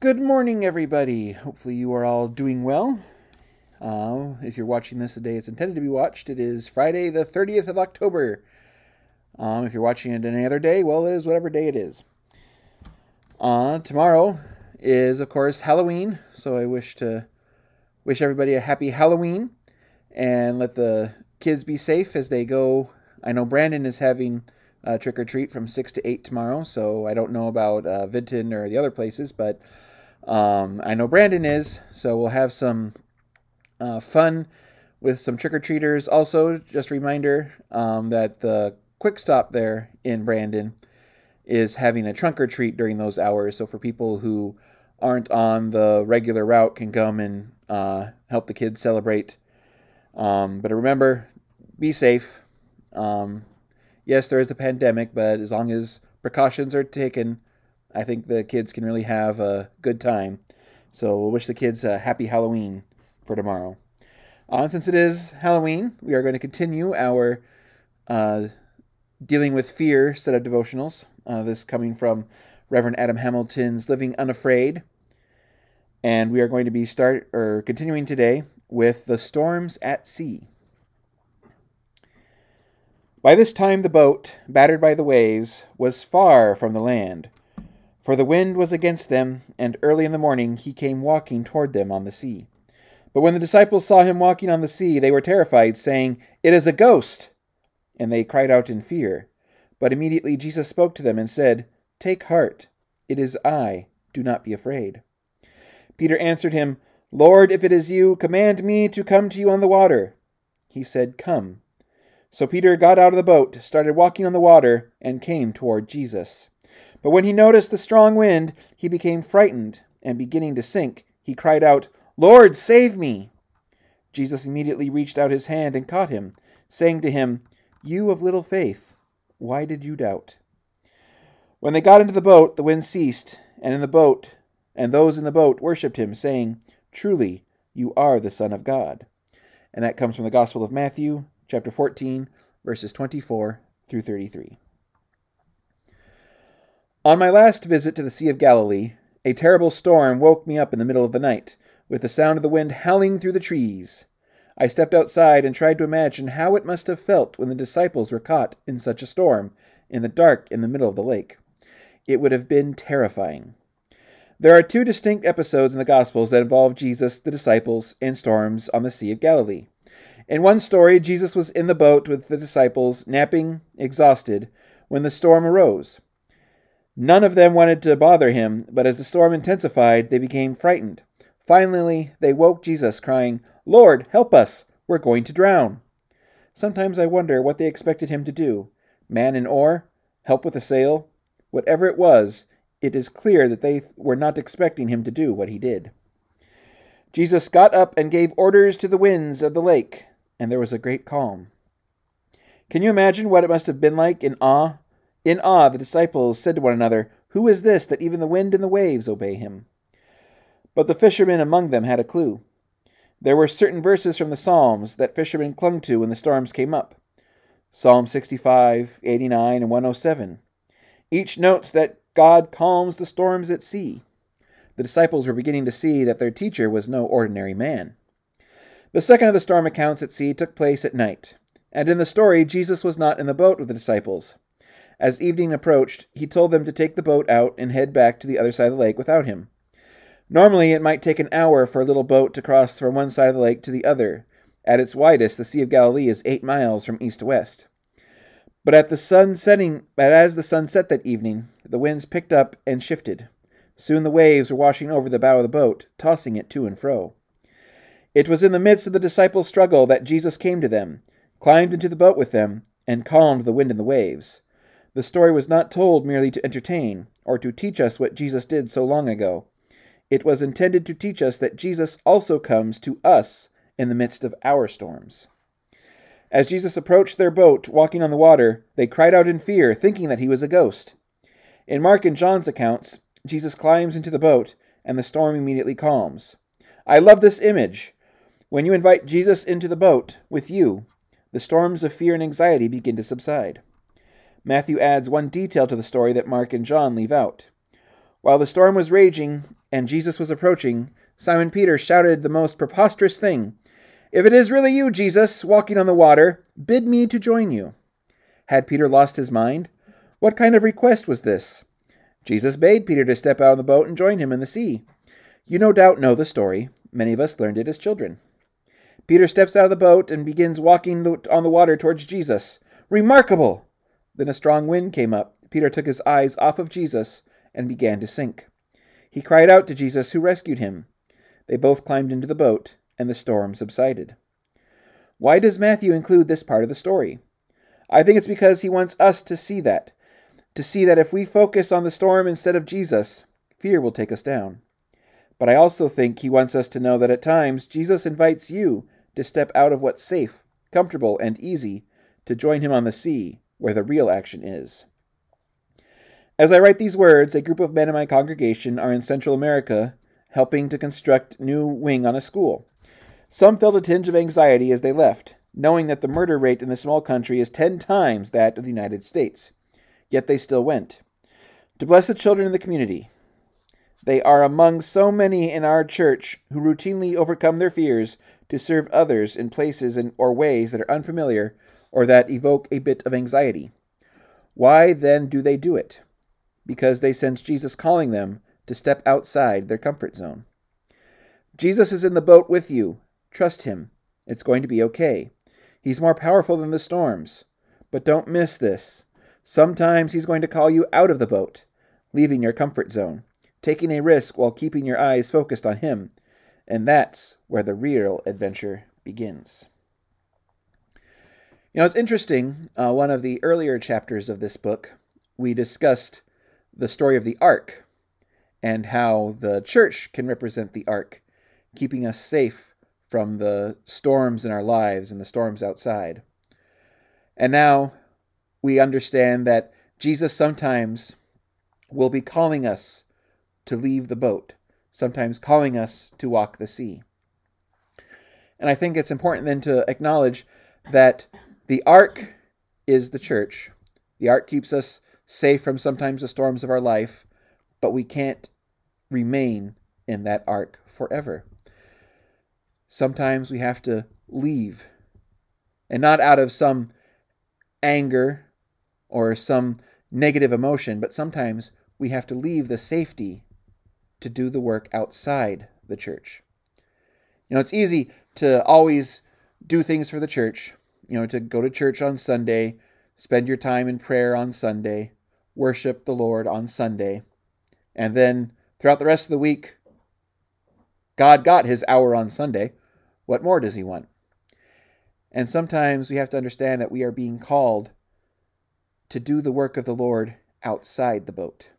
Good morning, everybody. Hopefully you are all doing well. If you're watching this the day it's intended to be watched, it is Friday the 30th of October. If you're watching it any other day, well, it is whatever day it is. Tomorrow is, of course, Halloween, so I wish everybody a happy Halloween and let the kids be safe as they go. I know Brandon is having trick-or-treat from 6 to 8 tomorrow, so I don't know about Vinton or the other places, but I know Brandon is, so we'll have some fun with some trick-or-treaters. Also, just a reminder that the Quick Stop there in Brandon is having a trunk-or-treat during those hours, so for people who aren't on the regular route can come and help the kids celebrate. But remember, be safe. Yes, there is a pandemic, but as long as precautions are taken, I think the kids can really have a good time. So we'll wish the kids a happy Halloween for tomorrow. Since it is Halloween, we are going to continue our Dealing with Fear set of devotionals. This coming from Reverend Adam Hamilton's Living Unafraid. And we are going to be continuing today with The Storms at Sea. By this time the boat, battered by the waves, was far from the land, for the wind was against them, and early in the morning he came walking toward them on the sea. But when the disciples saw him walking on the sea, they were terrified, saying, "It is a ghost!" And they cried out in fear. But immediately Jesus spoke to them and said, "Take heart, it is I, do not be afraid." Peter answered him, "Lord, if it is you, command me to come to you on the water." He said, "Come." So Peter got out of the boat, started walking on the water, and came toward Jesus. But when he noticed the strong wind, he became frightened, and beginning to sink, he cried out, "Lord, save me!" Jesus immediately reached out his hand and caught him, saying to him, "You of little faith, why did you doubt?" When they got into the boat, the wind ceased, and those in the boat worshipped him, saying, "Truly, you are the Son of God." And that comes from the Gospel of Matthew, chapter 14, verses 24 through 33. On my last visit to the Sea of Galilee, a terrible storm woke me up in the middle of the night, with the sound of the wind howling through the trees. I stepped outside and tried to imagine how it must have felt when the disciples were caught in such a storm, in the dark in the middle of the lake. It would have been terrifying. There are two distinct episodes in the Gospels that involve Jesus, the disciples, and storms on the Sea of Galilee. In one story, Jesus was in the boat with the disciples, napping, exhausted, when the storm arose. None of them wanted to bother him, but as the storm intensified, they became frightened. Finally, they woke Jesus, crying, "Lord, help us! We're going to drown!" Sometimes I wonder what they expected him to do. Man an oar? Help with a sail? Whatever it was, it is clear that they were not expecting him to do what he did. Jesus got up and gave orders to the winds of the lake, and there was a great calm. Can you imagine what it must have been like in awe? In awe, the disciples said to one another, "Who is this that even the wind and the waves obey him?" But the fishermen among them had a clue. There were certain verses from the Psalms that fishermen clung to when the storms came up. Psalm 65, 89, and 107. Each notes that God calms the storms at sea. The disciples were beginning to see that their teacher was no ordinary man. The second of the storm accounts at sea took place at night, and in the story Jesus was not in the boat with the disciples. As evening approached, he told them to take the boat out and head back to the other side of the lake without him. Normally, it might take an hour for a little boat to cross from one side of the lake to the other. At its widest, the Sea of Galilee is 8 miles from east to west. But as the sun set that evening, the winds picked up and shifted. Soon the waves were washing over the bow of the boat, tossing it to and fro. It was in the midst of the disciples' struggle that Jesus came to them, climbed into the boat with them, and calmed the wind and the waves. The story was not told merely to entertain, or to teach us what Jesus did so long ago. It was intended to teach us that Jesus also comes to us in the midst of our storms. As Jesus approached their boat, walking on the water, they cried out in fear, thinking that he was a ghost. In Mark and John's accounts, Jesus climbs into the boat, and the storm immediately calms. I love this image. When you invite Jesus into the boat with you, the storms of fear and anxiety begin to subside. Matthew adds one detail to the story that Mark and John leave out. While the storm was raging and Jesus was approaching, Simon Peter shouted the most preposterous thing. "If it is really you, Jesus, walking on the water, bid me to join you." Had Peter lost his mind? What kind of request was this? Jesus bade Peter to step out of the boat and join him in the sea. You no doubt know the story. Many of us learned it as children. Peter steps out of the boat and begins walking on the water towards Jesus. Remarkable! Then a strong wind came up. Peter took his eyes off of Jesus and began to sink. He cried out to Jesus, who rescued him. They both climbed into the boat, and the storm subsided. Why does Matthew include this part of the story? I think it's because he wants us to see that if we focus on the storm instead of Jesus, fear will take us down. But I also think he wants us to know that at times Jesus invites you to step out of what's safe, comfortable, and easy to join him on the sea, where the real action is. As I write these words, a group of men in my congregation are in Central America helping to construct new wing on a school. Some felt a tinge of anxiety as they left, knowing that the murder rate in the small country is 10 times that of the United States. Yet they still went. To bless the children in the community. They are among so many in our church who routinely overcome their fears to serve others in places or ways that are unfamiliar or that evoke a bit of anxiety. Why then do they do it? Because they sense Jesus calling them to step outside their comfort zone. Jesus is in the boat with you. Trust him. It's going to be okay. He's more powerful than the storms. But don't miss this. Sometimes he's going to call you out of the boat, leaving your comfort zone, taking a risk while keeping your eyes focused on him. And that's where the real adventure begins. You know, it's interesting. One of the earlier chapters of this book, we discussed the story of the ark and how the church can represent the ark, keeping us safe from the storms in our lives and the storms outside. And now we understand that Jesus sometimes will be calling us to leave the boat, sometimes calling us to walk the sea. And I think it's important then to acknowledge that the ark is the church. The ark keeps us safe from sometimes the storms of our life, but we can't remain in that ark forever. Sometimes we have to leave, and not out of some anger or some negative emotion, but sometimes we have to leave the safety to do the work outside the church. You know, it's easy to always do things for the church, to go to church on Sunday, spend your time in prayer on Sunday, worship the Lord on Sunday, and then throughout the rest of the week, God got his hour on Sunday. What more does he want? And sometimes we have to understand that we are being called to do the work of the Lord outside the boat,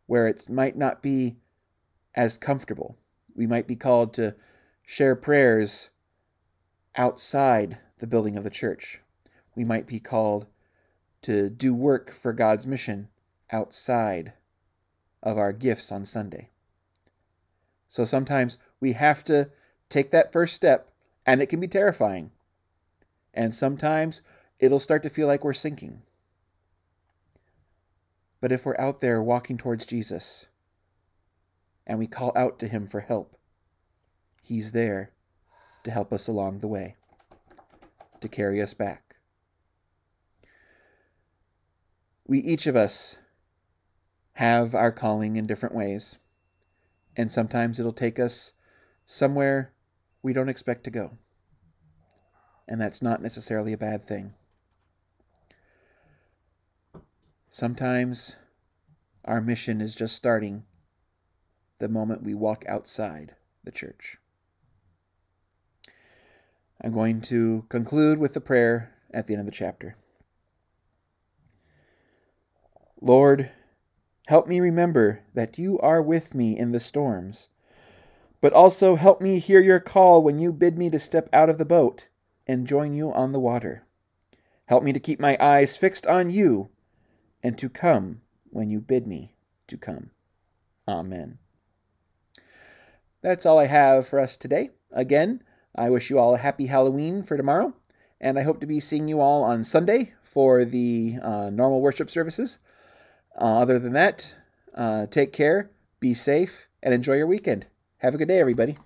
where it might not be as comfortable. We might be called to share prayers outside the building of the church. We might be called to do work for God's mission outside of our gifts on Sunday. So sometimes we have to take that first step, and it can be terrifying. And sometimes it'll start to feel like we're sinking. But if we're out there walking towards Jesus, and we call out to him for help, he's there to help us along the way, to carry us back. We, each of us, have our calling in different ways, and sometimes it'll take us somewhere we don't expect to go. And that's not necessarily a bad thing. Sometimes our mission is just starting the moment we walk outside the church. I'm going to conclude with the prayer at the end of the chapter. Lord, help me remember that you are with me in the storms, but also help me hear your call when you bid me to step out of the boat and join you on the water. Help me to keep my eyes fixed on you and to come when you bid me to come. Amen. That's all I have for us today. Again, I wish you all a happy Halloween for tomorrow, and I hope to be seeing you all on Sunday for the normal worship services. Other than that, take care, be safe, and enjoy your weekend. Have a good day, everybody.